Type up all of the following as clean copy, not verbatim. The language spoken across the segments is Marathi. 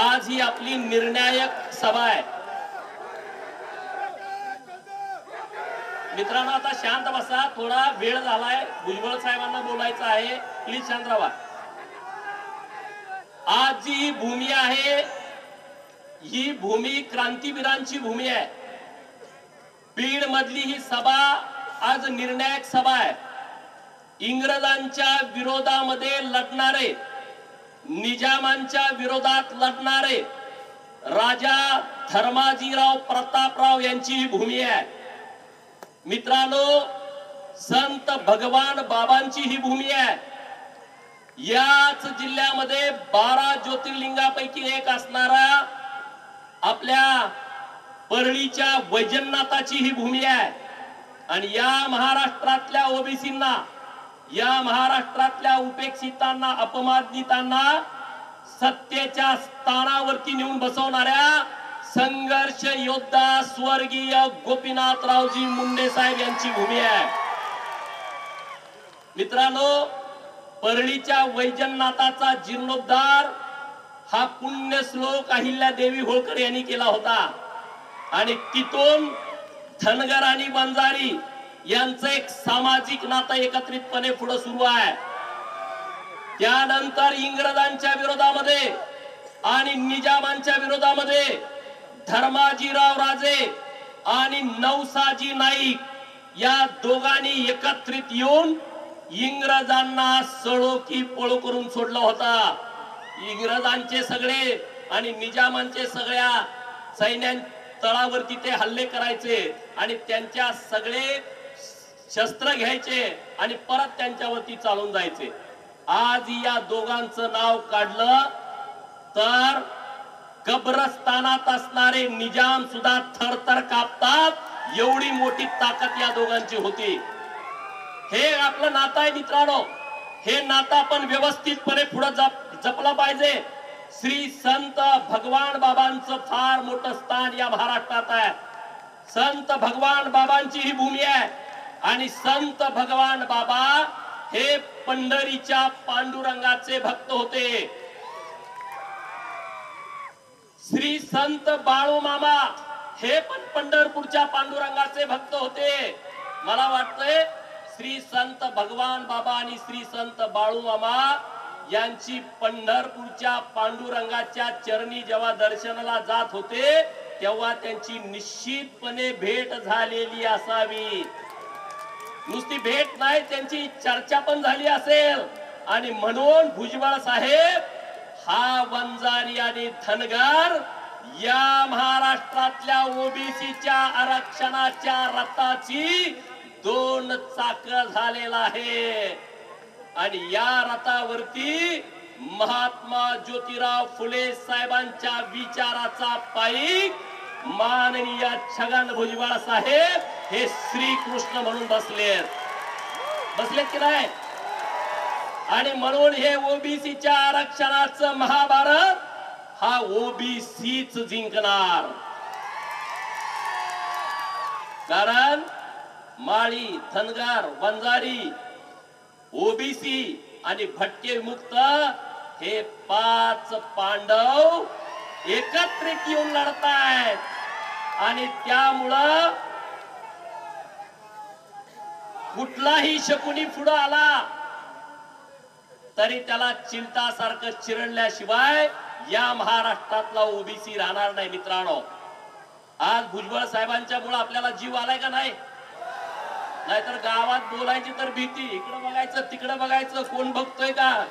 आज ही आपली निर्णायक सभा आहे। मित्रांनो आता शांत बसा, थोडा वेळ झालाय, भुजबळ साहेबांना बोलायचं आहे, प्लीज शांत राहा। आज जी भूमी आहे ही भूमी क्रांतीवीरांची भूमी आहे। बीड मधली ही सभा आज निर्णायक सभा आहे। इंग्रजांच्या विरोधामध्ये लढणारे, निजामांच्या विरोधात लढणारे राजा धर्माजीराव प्रतापराव यांची ही भूमी आहे। मित्रांनो संत भगवान बाबांची ही भूमी आहे। याच जिल्ह्यामध्ये 12 ज्योतिर्लिंगापैकी एक असणारा आपल्या परळीच्या वैजनाथाची ही भूमी आहे। आणि या महाराष्ट्रातल्या ओबीसींना, या महाराष्ट्रातल्या उपेक्षितांना, अपमानितांना सत्तेच्या स्थानावरती नेऊन बसवणाऱ्या संघर्ष योद्धा स्वर्गीय गोपीनाथरावजी मुंडे साहेब यांची भूमी आहे। मित्रांनो परळीच्या वैजनाथाचा जीर्णोद्धार हा पुण्य श्लोक अहिल्यादेवी होळकर यांनी केला होता। आणि तिथून धनगर आणि बंजारी यांचं एक सामाजिक नातं एकत्रितपणे पुढे सुरू आहे। त्यानंतर इंग्रजांच्या विरोधामध्ये आणि निजामांच्या विरोधामध्ये धर्माजीराव राजे आणि नवसाजी नाईक या दोघांनी एकत्रित येऊन इंग्रजांना सळो की पळो करून सोडला होता। इंग्रजांचे सगळे आणि निजामांचे सगळ्या सैन्या तळावरती ते हल्ले करायचे आणि त्यांच्या सगळे शस्त्र घ्यायचे आणि परत त्यांच्यावरती चालून जायचे। आज या दोघांचं नाव काढलं तर कब्रस्तानात असणारे निजाम सुद्धा थरथर कापतात, एवढी मोठी ताकद या दोघांची होती। हे आपलं नातं आहे मित्रांनो, हे नातं आपण व्यवस्थितपणे पुढे जपलं पाहिजे। श्री संत भगवान बाबांचं फार मोठं स्थान या महाराष्ट्रात आहे। संत भगवान बाबांची ही भूमी आहे आणि संत भगवान बाबा हे पंढरीच्या पांडुरंगाचे भक्त होते। श्री संत बाळूमामा हे पण पंढरपूरच्या पांडुरंगाचे भक्त होते। मला वाटतंय श्री संत भगवान बाबा आणि श्री संत बाळूमामा यांची पंढरपूरच्या पांडुरंगाच्या चरणी जेव्हा दर्शनाला जात होते तेव्हा त्यांची निश्चितपणे भेट झालेली असावी। नुसती भेट नाही, त्यांची चर्चा पण झाली असेल। आणि म्हणून भुजबळ साहेब हा वंजारी आणि धनगर या महाराष्ट्रातल्या ओबीसीच्या आरक्षणाच्या रथाची 2 चाक झालेला आहे। आणि या रथावरती महात्मा ज्योतिराव फुले साहेबांच्या विचाराचा पाईक माननीय छगन भुजबळ साहेब हे श्रीकृष्ण म्हणून बसलेत की नाही। आणि म्हणून हे ओबीसीच्या आरक्षणाचं महाभारत हा ओबीसीच जिंकणार। कारण माळी, धनगर, वंजारी, ओबीसी आणि भटके मुक्त हे 5 पांडव एकत्रित येऊन लढतायत। आणि त्यामुळं कुठलाही शकुनी पुढे आला तरी त्याला चिलटासारखं चिरडल्याशिवाय या महाराष्ट्रातला ओबीसी राहणार नाही। मित्रांनो आज भुजबळ साहेबांच्या मुळे आपल्याला जीव आलाय का नाही? नाहीतर गावात बोलायची तर भीती, इकडे बघायचं तिकडे बघायचं, कोण बघतोय का।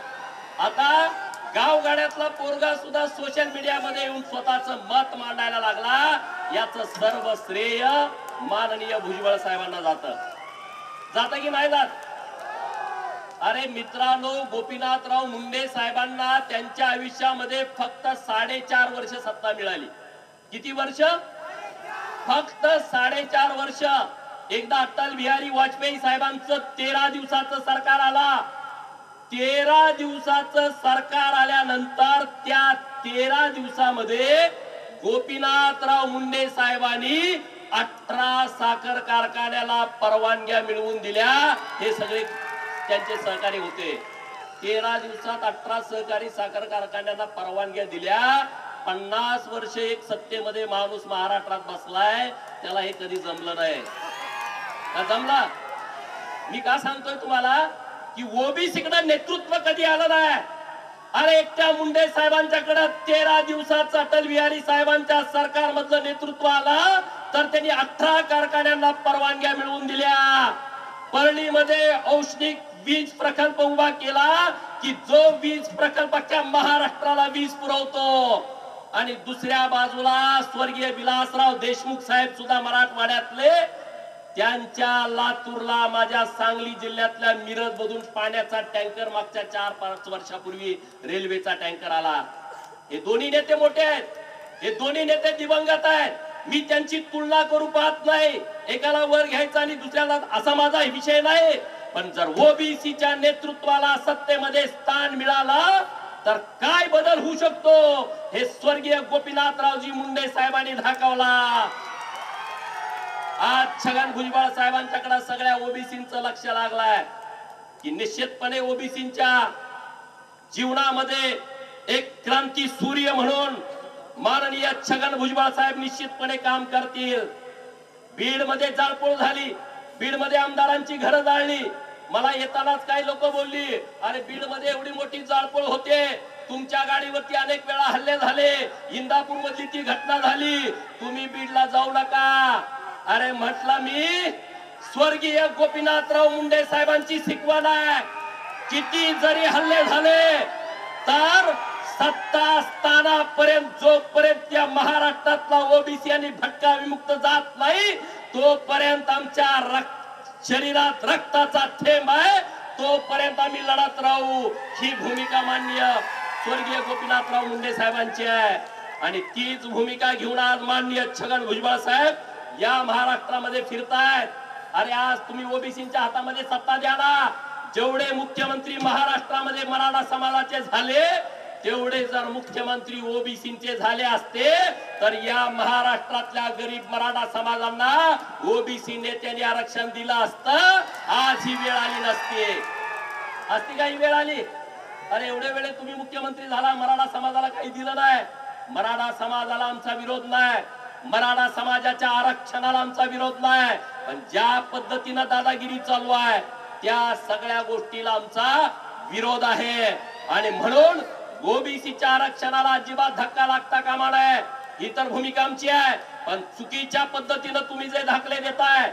आता गावगाड्यातला पोरगा सुद्धा सोशल मीडियामध्ये येऊन स्वतःचं मत मांडायला लागला। याचं सर्व श्रेय माननीय भुजबळ साहेबांना जातं की नाही जात? अरे मित्रांनो गोपीनाथराव मुंडे साहेबांना त्यांच्या आयुष्यामध्ये फक्त 4.5 वर्ष सत्ता मिळाली। किती वर्ष? फक्त 4.5 वर्ष। एकदा अटल बिहारी वाजपेयी साहेबांचं 13 दिवसाचं सरकार आला। 13 दिवसाचं सरकार आल्यानंतर त्या 13 दिवसामध्ये गोपीनाथराव मुंडे साहेबांनी 18 साखर कारखान्याला परवानग्या मिळवून दिल्या। हे सगळे त्यांचे सहकारी होते। 13 दिवसात 18 सहकारी साखर कारखान्यांना परवानग्या दिल्या 50 वर्ष एक सत्तेमध्ये माणूस महाराष्ट्रात बसलाय, त्याला हे कधी जमलं नाही का? जमला? मी का सांगतोय तुम्हाला की ओबीसीकडे नेतृत्व कधी आलं नाही. अरे एकट्या मुंडे साहेबांच्याकडे 13 दिवसाचं अटल बिहारी साहेबांच्या सरकारमधलं नेतृत्व आलं, तर त्यांनी 18 कारखान्यांना परवानग्या मिळवून दिल्या. परळीमध्ये औष्णिक वीज प्रकल्प उभा केला की जो वीज प्रकल्प अख्ख्या महाराष्ट्राला वीज पुरवतो. आणि दुसऱ्या बाजूला स्वर्गीय विलासराव देशमुख साहेब सुद्धा मराठवाड्यातले, त्यांच्या लातूरला माझ्या सांगली जिल्ह्यातल्या मिरज मधून पाण्याचा टँकर मागच्या 4-5 वर्षापूर्वी रेल्वेचा टँकर आला. हे दोन्ही नेते मोठे आहेत, हे दोन्ही नेते दिवंगत आहेत. मी त्यांची तुलना करू पाहत नाही, एकाला वर घ्यायचा आणि दुसऱ्याला, असा माझा विषय नाही. पण जर ओबीसीच्या नेतृत्वाला सत्तेमध्ये स्थान मिळाला तर काय बदल होऊ शकतो हे स्वर्गीय गोपीनाथरावजी मुंडे साहेबांनी दाखवला. आज छगन भुजबळ साहेबांच्याकडे सगळ्या ओबीसींचं लक्ष लागलंय की निश्चितपणे ओबीसींच्या जीवनामध्ये एक क्रांती सूर्य म्हणून माननीय छगन भुजबळ साहेब निश्चितपणे काम करतील. बीड मध्ये जाळपोळ झाली, बीड मध्ये आमदारांची घरं जाळली. मला येतानाच काही लोक बोलली, अरे बीड मध्ये एवढी मोठी जाळपोळ होते, तुमच्या गाडीवरती अनेक वेळा हल्ले झाले, इंदापूर मधली ती घटना झाली, तुम्ही बीडला जाऊ नका. अरे म्हटलं मी, स्वर्गीय गोपीनाथराव मुंडे साहेबांची शिकवण आहे, किती जरी हल्ले झाले तर सत्ता स्थानापर्यंत जोपर्यंत या महाराष्ट्रातला ओबीसी आणि भटका विमुक्त जात नाही, तोपर्यंत आमच्या शरीरात रक्ताचा थेंब आहे, तोपर्यंत आम्ही लढत राहू. ही भूमिका माननीय स्वर्गीय गोपीनाथराव मुंडे साहेबांची आहे. आणि तीच भूमिका घेऊन आज माननीय छगन भुजबळ साहेब या महाराष्ट्रामध्ये फिरतायत. अरे आज तुम्ही ओबीसीच्या हातामध्ये सत्ता द्या ना. जेवढे मुख्यमंत्री महाराष्ट्रामध्ये मराठा समाजाचे झाले, तेवढे जर मुख्यमंत्री ओबीसीचे झाले असते तर या महाराष्ट्रातल्या गरीब मराठा समाजांना ओबीसी नेत्यांनी आरक्षण दिलं असतं. आज ही वेळ आली नसती. असती काही वेळ आली? अरे एवढे वेळे तुम्ही मुख्यमंत्री झाला, मराठा समाजाला काही दिलं नाही. मराठा समाजाला आमचा विरोध नाही, मराठा समाजाच्या आरक्षणाला आमचा विरोध नाही, पण ज्या पद्धतीनं दादागिरी चालू आहे त्या सगळ्या गोष्टीला आमचा विरोध आहे. आणि म्हणून ओबीसीच्या आरक्षणाला अजिबात धक्का लागता कामा नये. ही तर भूमिका आमची आहे. पण चुकीच्या पद्धतीनं तुम्ही जे दाखले देताय,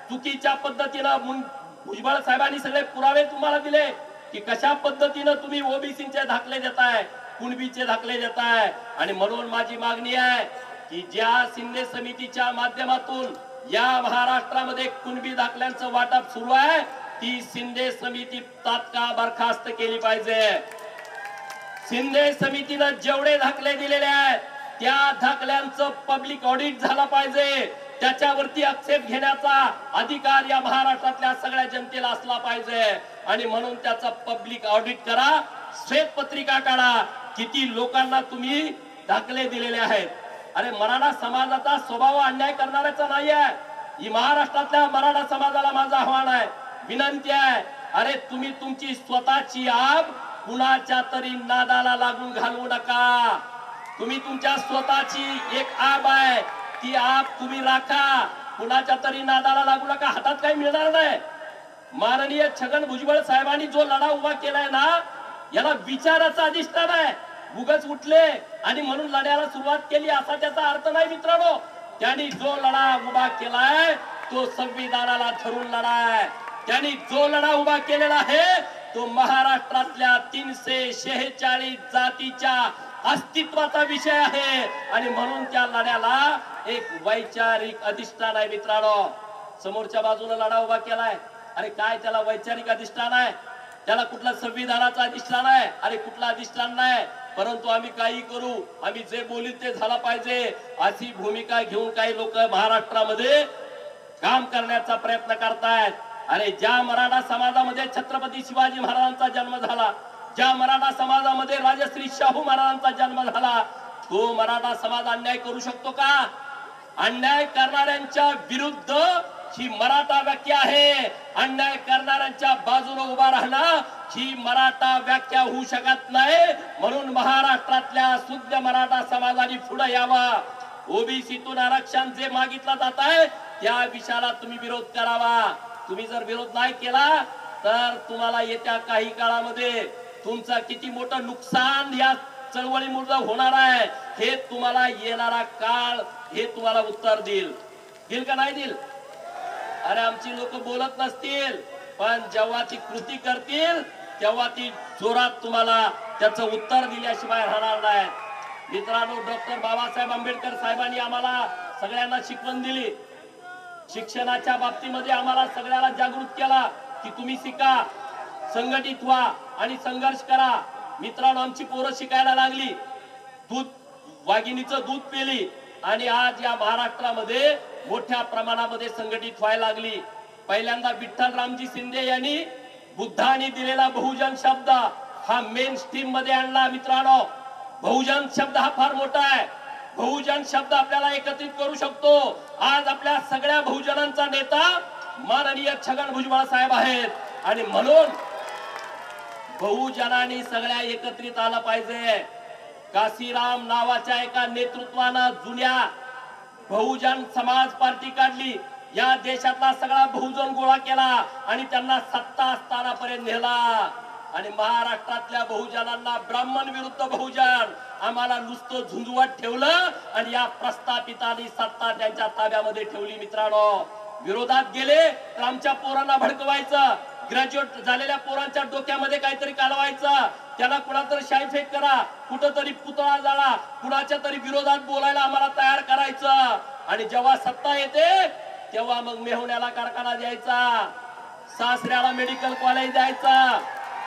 चुकीच्या पद्धतीनं भुजबळ साहेबांनी सगळे पुरावे तुम्हाला दिले की कशा पद्धतीनं तुम्ही ओबीसीचे दाखले देताय, कुणबीचे दाखले देताय. आणि म्हणून माझी मागणी आहे की ज्या शिंदे समितीच्या माध्यमातून या महाराष्ट्रामध्ये कुणबी दाखल्यांचं वाटप सुरू आहे, ती शिंदे समिती तात्काळ बरखास्त केली पाहिजे. शिंदे समितीनं जेवढे दाखले दिलेले आहेत त्या दाखल्यांचं पब्लिक ऑडिट झाला पाहिजे. त्याच्यावरती आक्षेप घेण्याचा अधिकार या महाराष्ट्रातल्या सगळ्या जनतेला असला पाहिजे. आणि म्हणून त्याचा पब्लिक ऑडिट करा, श्वेतपत्रिका काढा, किती लोकांना तुम्ही दाखले दिलेले आहेत. अरे मराठा समाजाचा स्वभाव अन्याय करणाऱ्याचा नाही आहे. ही महाराष्ट्रातल्या मराठा समाजाला माझं आव्हान आहे, विनंती आहे, अरे तुम्ही तुमची स्वतःची आब कुणाच्या तरी नादाला लागून घालवू नका. तुम्ही तुमच्या स्वतःची एक आब आहे, ती आब तुम्ही राखा, कुणाच्या तरी नादाला लागू नका. हातात काही मिळणार नाही. माननीय छगन भुजबळ साहेबांनी जो लढा उभा केलाय ना, याला विचाराचा अधिष्ठान आहे. उगाच उठले आणि म्हणून लढ्याला सुरुवात केली असा त्याचा अर्थ नाही मित्रांनो. त्यांनी जो लढा उभा केलाय तो संविधानाला धरून लढा आहे. त्यांनी जो लढा उभा केलेला आहे तो महाराष्ट्रातल्या 346 जातीच्या अस्तित्वाचा विषय आहे. आणि म्हणून त्या लढ्याला एक वैचारिक अधिष्ठान आहे मित्रांनो. समोरच्या बाजूला लढा उभा केलाय, अरे काय त्याला वैचारिक अधिष्ठान आहे? त्याला कुठला संविधानाचा अधिष्ठान आहे? अरे कुठला अधिष्ठान नाही. परंतु आम्ही काही करू, आम्ही जे बोलू ते झाला पाहिजे अशी भूमिका घेऊन काही लोक महाराष्ट्रामध्ये काम करण्याचा प्रयत्न करतायत. अरे ज्या मराठा समाजामध्ये छत्रपती शिवाजी महाराजांचा जन्म झाला, ज्या मराठा समाजामध्ये राजश्री शाहू महाराजांचा जन्म झाला, तो मराठा समाज अन्याय करू शकतो का? अन्याय करणाऱ्यांच्या विरुद्ध ही मराठा व्याख्या आहे. अन्याय करणाऱ्यांच्या बाजूने उभा राहणं ही मराठा व्याख्या होऊ शकत नाही, म्हणून महाराष्ट्रातल्या शुद्ध मराठा समाजाने पुढे यावा. ओबीसीतून आरक्षण जे मागितलं जात आहे त्या विषयाला तुम्ही विरोध करावा. तुम्ही जर विरोध नाही केला तर तुम्हाला येत्या काही काळामध्ये तुमचं किती मोठं नुकसान या चळवळीमुळे होणार आहे हे तुम्हाला येणारा काळ हे तुम्हाला उत्तर देईल का नाही देईल? अरे आमची लोक बोलत नसतील, पण जेव्हा ती कृती करतील तेव्हा ती जोरात तुम्हाला त्याचं उत्तर दिल्याशिवाय राहणार नाही. मित्रांनो, डॉक्टर बाबासाहेब आंबेडकर साहेबांनी आम्हाला सगळ्यांना शिकवण दिली. शिक्षणाच्या बाबतीमध्ये आम्हाला सगळ्याला जागृत केला की तुम्ही शिका, संघटित व्हा आणि संघर्ष करा. मित्रांनो, आमची पोरं शिकायला लागली, वाघिणीचं दूध पेली आणि आज या महाराष्ट्रामध्ये मोठ्या प्रमाणामध्ये संघटित व्हायला लागली. पहिल्यांदा विठ्ठलरामजी शिंदे यांनी बुद्धांनी दिलेला बहुजन शब्द हा मेन स्ट्रीम मध्ये आणला. मित्रांनो, बहुजन शब्द हा फार मोठा आहे. बहुजन शब्द आपल्याला एकत्रित करू शकतो. आज आपल्या सगळ्या बहुजनांचा नेता माननीय छगन भुजबळ साहेब आहेत आणि म्हणून बहुजनांनी सगळ्या एकत्रित आला पाहिजे. काशीराम नावाच्या एका नेतृत्वानं जुन्या बहुजन समाज पार्टी काढली, या देशातला सगळा बहुजन गोळा केला आणि त्यांना सत्ता स्थानापर्यंत नेला. आणि महाराष्ट्रातल्या बहुजनांना ब्राह्मण विरुद्ध बहुजन आम्हाला नुसतं झुंजवत ठेवलं आणि या प्रस्थापितांनी सत्ता त्यांच्या ताब्यामध्ये ठेवली. मित्रांनो, विरोधात गेले तर आमच्या पोरांना भडकवायचं, ग्रॅज्युएट झालेल्या पोरांच्या डोक्यामध्ये काहीतरी कालवायचं, त्यांना कुणातरी शाईफेक करा, कुठंतरी पुतळा जाळा, कुणाच्या तरी विरोधात बोलायला आम्हाला तयार करायचं. आणि जेव्हा सत्ता येते तेव्हा मग मेहुण्याला कारखाना द्यायचा, सासऱ्याला मेडिकल कॉलेज द्यायचा,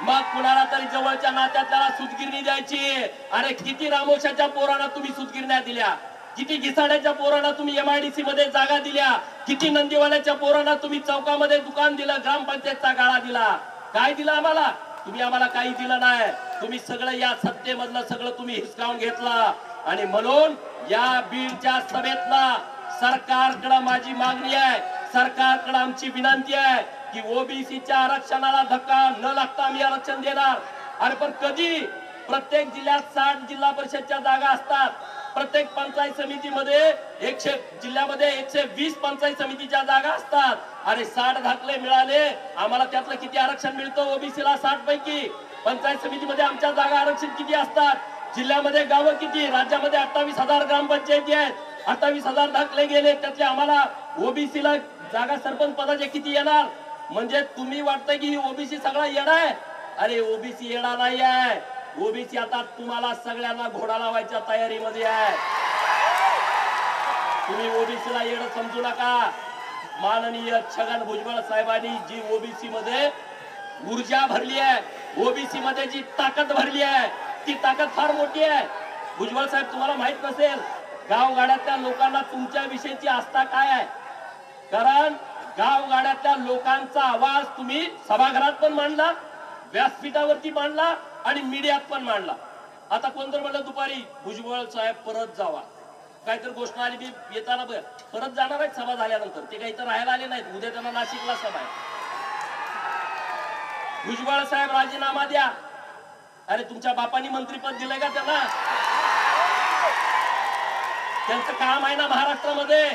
मग कुणाला तरी जवळच्या नात्यातल्याला सुतगिरणी द्यायची. अरे किती रामोशाच्या पोरांना तुम्ही सुतगिरण्या दिल्या, किती घिसाड्याच्या पोरांना तुम्ही एमआयडीसी मध्ये जागा दिल्या, किती नंदीवाल्याच्या पोरांना तुम्ही चौकामध्ये दुकान दिलं, ग्रामपंचायतचा गाळा दिला. काय दिलं आम्हाला? तुम्ही आम्हाला काही दिलं नाही. तुम्ही सगळं या सत्तेमधलं सगळं तुम्ही हिसकावून घेतलं. आणि म्हणून या बीडच्या सभेतला सरकारकडे माझी मागणी आहे, सरकारकडे आमची विनंती आहे की ओबीसीच्या आरक्षणाला धक्का न लागता आम्ही आरक्षण देणार. अरे पण कधी? प्रत्येक जिल्ह्यात 60 जिल्हा परिषदच्या जागा असतात, प्रत्येक पंचायत समितीमध्ये 100 जिल्ह्यामध्ये 120 पंचायत समितीच्या जागा असतात. अरे 60 दाखले मिळाले आम्हाला, त्यातलं किती आरक्षण मिळतं ओबीसीला? 60 पैकी पंचायत समितीमध्ये आमच्या जागा आरक्षित किती असतात? जिल्ह्यामध्ये गावं किती? राज्यामध्ये 28,000 ग्रामपंचायती आहेत, 28,000 दाखले गेले, त्यातले आम्हाला ओबीसीला जागा सरपंच पदाचे किती येणार? म्हणजे तुम्ही वाटतंय की ओबीसी सगळा येडा आहे? अरे ओबीसी येडा नाही आहे. ओबीसी आता तुम्हाला सगळ्यांना घोडा लावायच्या तयारीमध्ये आहे. तुम्ही ओबीसीला येडं समजू नका. माननीय छगन भुजबळ साहेबांनी जी ओबीसी मध्ये ऊर्जा भरली आहे, ओबीसी मध्ये जी ताकद भरली आहे, ती ताकद फार मोठी आहे. भुजबळ साहेब, तुम्हाला माहित नसेल गावगाड्यातल्या लोकांना तुमच्या विषयीची आस्था काय आहे, कारण गावगाड्यातल्या लोकांचा आवाज तुम्ही सभागृहात पण मांडला, व्यासपीठावरती मांडला आणि मीडियात पण मांडला. आता कोणतर म्हणलं दुपारी भुजबळ साहेब परत जावा, काहीतरी घोषणा आली, मी येताना परत जाणार आहेत सभा झाल्यानंतर, ते काही तर राहायला आले नाहीत, उद्या त्यांना नाशिकला सभा आहे. भुजबळ साहेब राजीनामा द्या. अरे तुमच्या बापांनी मंत्रीपद दिलंय का त्यांना? त्यांचं काम आहे ना महाराष्ट्रामध्ये,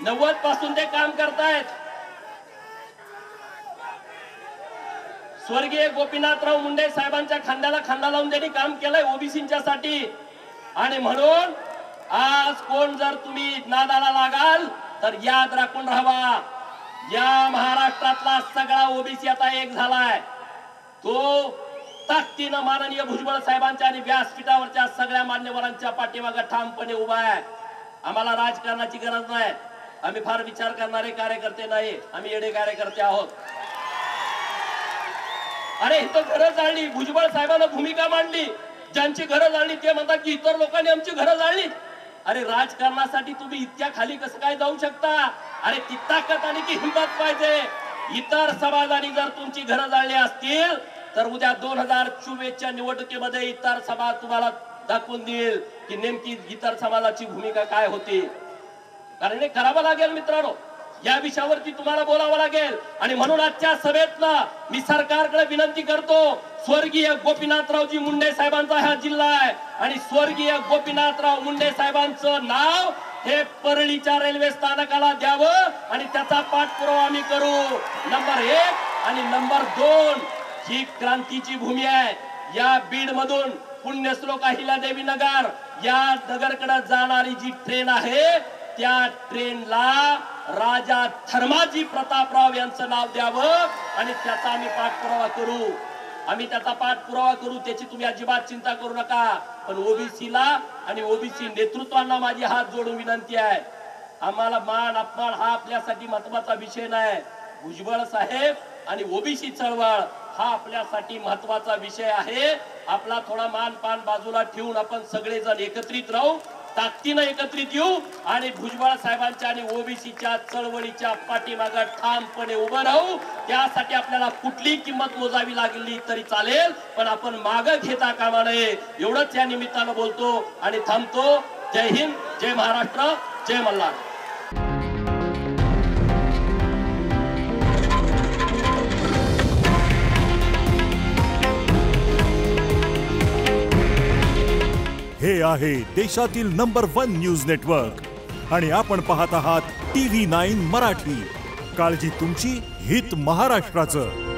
90 पासून ते काम करतायत. स्वर्गीय गोपीनाथराव मुंडे साहेबांच्या खांद्याला खांदा लावून त्यांनी काम केलंय ओबीसींच्या साठी. आणि म्हणून आज कोण जर तुम्ही नादाला लागाल तर याद राखून राहावा, या महाराष्ट्रातला सगळा ओबीसी आता एक झालाय. तो ताकदीनं माननीय भुजबळ साहेबांच्या आणि व्यासपीठावरच्या सगळ्या मान्यवरांच्या पाठीमागे ठामपणे उभा आहे. आम्हाला राजकारणाची गरज नाही, आम्ही फार विचार करणारे कार्यकर्ते नाही, आम्ही येडे कार्यकर्ते आहोत. अरे इथं घरं जाळली, भुजबळ साहेबांना भूमिका मांडली, ज्यांची घरं जाळली ते म्हणतात की इतर लोकांनी आमची घरं जाळली. अरे राजकारणासाठी तुम्ही इतक्या खाली कसं काय जाऊ शकता? अरे ती ताकद आणि ती हिंमत पाहिजे. इतर समाजाने जर तुमची घरं जाळली असतील तर उद्या 2024च्या निवडणुकीमध्ये इतर समाज तुम्हाला दाखवून देईल की नेमकी इतर समाजाची भूमिका काय होती. कारण हे करावं लागेल मित्रांनो. या विषयावरती तुम्हाला बोलावं लागेल। आणि म्हणून आजच्या सभेतनं मी सरकारकडे विनंती करतो, स्वर्गीय गोपीनाथरावजी मुंडे साहेबांचा हा जिल्हा आहे आणि स्वर्गीय गोपीनाथराव मुंडे साहेबांचं नाव हे परळीच्या रेल्वे स्थानकाला द्यावं आणि त्याचा पाठपुरावा आम्ही करू। नंबर 1 आणि नंबर 2 ही क्रांतीची भूमी आहे। या बीड मधून पुण्यश्लोक अहिल्यादेवी नगर या नगरकडे जाणारी जी ट्रेन आहे त्या ट्रेनला राजा धर्माजी प्रतापराव यांचं नाव द्यावं आणि त्याचा आम्ही पाठपुरावा करू। आम्ही त्याचा पाठपुरावा करू, त्याची तुम्ही अजिबात चिंता करू नका। पण ओबीसीला आणि ओबीसी नेतृत्वांना माझी हात जोडून विनंती आहे, आम्हाला मान अपमान हा आपल्यासाठी महत्वाचा विषय नाही। भुजबळ साहेब आणि ओबीसी चळवळ हा आपल्यासाठी महत्वाचा विषय आहे। आपला थोडा मान पान बाजूला ठेवून आपण सगळेजण एकत्रित राहू, ताकदीने एकत्रित येऊ आणि भुजबळ साहेबांच्या आणि ओबीसीच्या चळवळीच्या पाठीमागे ठामपणे उभं राहू। त्यासाठी आपल्याला कुठली किंमत मोजावी लागली तरी चालेल, पण आपण मागे घेता कामा नये एवढंच या निमित्तानं बोलतो आणि थांबतो। जय हिंद, जय महाराष्ट्र, जय मल्हार। हे आहे देशातील नंबर 1 न्यूज नेटवर्क आणि आपण पाहत आहात TV9 मराठी। काळजी तुमची, हित महाराष्ट्राचं।